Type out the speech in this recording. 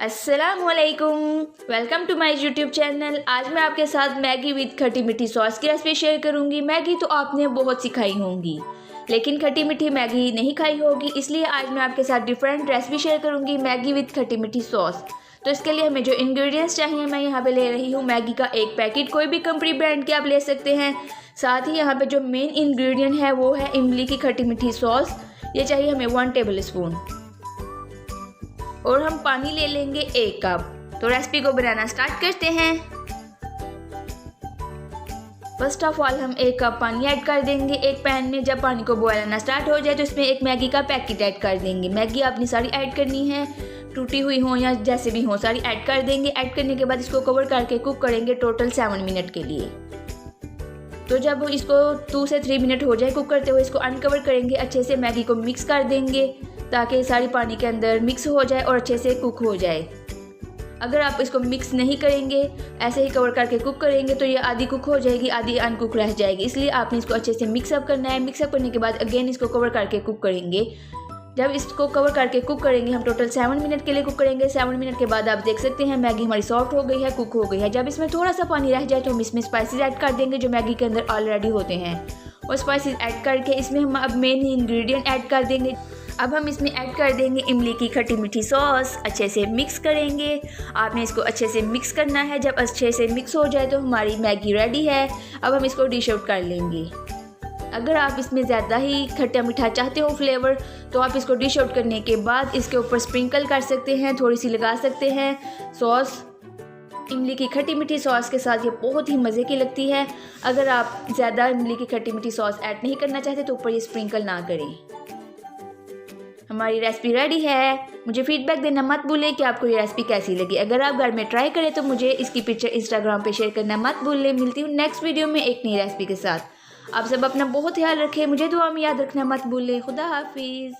अस्सलामुअलैकुम, welcome to my YouTube channel. आज मैं आपके साथ मैगी विद खट्टी मीठी सॉस की रेसिपी शेयर करूंगी। मैगी तो आपने बहुत सी खाई होंगी, लेकिन खट्टी मीठी मैगी नहीं खाई होगी, इसलिए आज मैं आपके साथ डिफरेंट रेसिपी शेयर करूंगी मैगी विद खट्टी मीठी सॉस। तो इसके लिए हमें जो इंग्रेडिएंट्स चाहिए मैं यहाँ पे ले रही हूँ मैगी का एक पैकेट, कोई भी कंपनी ब्रांड के आप ले सकते हैं। साथ ही यहाँ पे जो मेन इंग्रेडिएंट है वो है इमली की खट्टी मीठी सॉस, ये चाहिए हमें 1 टेबल स्पून। और हम पानी ले लेंगे 1 कप। तो रेसिपी को बनाना स्टार्ट करते हैं। फर्स्ट ऑफ ऑल हम 1 कप पानी ऐड कर देंगे एक पैन में। जब पानी को बॉयल आना स्टार्ट हो जाए तो इसमें एक मैगी का पैकेट ऐड कर देंगे। मैगी अपनी सारी ऐड करनी है, टूटी हुई हो या जैसे भी हो सारी ऐड कर देंगे। ऐड करने के बाद इसको कवर करके कुक करेंगे टोटल 7 मिनट के लिए। तो जब इसको 2 से 3 मिनट हो जाए कुक करते हुए, इसको अनकवर करेंगे, अच्छे से मैगी को मिक्स कर देंगे ताकि सारी पानी के अंदर मिक्स हो जाए और अच्छे से कुक हो जाए। अगर आप इसको मिक्स नहीं करेंगे, ऐसे ही कवर करके कुक करेंगे तो ये आधी कुक हो जाएगी, आधी अनकुक रह जाएगी। इसलिए आपने इसको अच्छे से मिक्सअप करना है। मिक्सअप करने के बाद अगेन इसको कवर करके कुक करेंगे। जब इसको कवर करके कुक करेंगे हम टोटल 7 मिनट के लिए कुक करेंगे। 7 मिनट के बाद आप देख सकते हैं मैगी हमारी सॉफ्ट हो गई है, कुक हो गई है। जब इसमें थोड़ा सा पानी रह जाए तो हम इसमें स्पाइसेस ऐड कर देंगे जो मैगी के अंदर ऑलरेडी होते हैं। और स्पाइसेस ऐड करके इसमें हम अब मेन इंग्रेडिएंट ऐड कर देंगे। अब हम इसमें ऐड कर देंगे इमली की खट्टी मीठी सॉस। अच्छे से मिक्स करेंगे। आपने इसको अच्छे से मिक्स करना है। जब अच्छे से मिक्स हो जाए तो हमारी मैगी रेडी है। अब हम इसको डिश आउट कर लेंगे। अगर आप इसमें ज़्यादा ही खट्टा मीठा चाहते हो फ्लेवर तो आप इसको डिश आउट करने के बाद इसके ऊपर स्प्रिंकल कर सकते हैं, थोड़ी सी लगा सकते हैं सॉस। इमली की खट्टी मीठी सॉस के साथ ये बहुत ही मज़े की लगती है। अगर आप ज़्यादा इमली की खट्टी मीठी सॉस ऐड नहीं करना चाहते तो ऊपर ये स्प्रिंकल ना करें। हमारी रेसिपी रेडी है। मुझे फीडबैक देना मत भूलें कि आपको ये रेसिपी कैसी लगी। अगर आप घर में ट्राई करें तो मुझे इसकी पिक्चर इंस्टाग्राम पे शेयर करना मत भूलें। मिलती हूँ नेक्स्ट वीडियो में एक नई रेसिपी के साथ। आप सब अपना बहुत ख्याल रखें। मुझे दुआ में याद रखना मत भूलें। खुदा हाफिज़।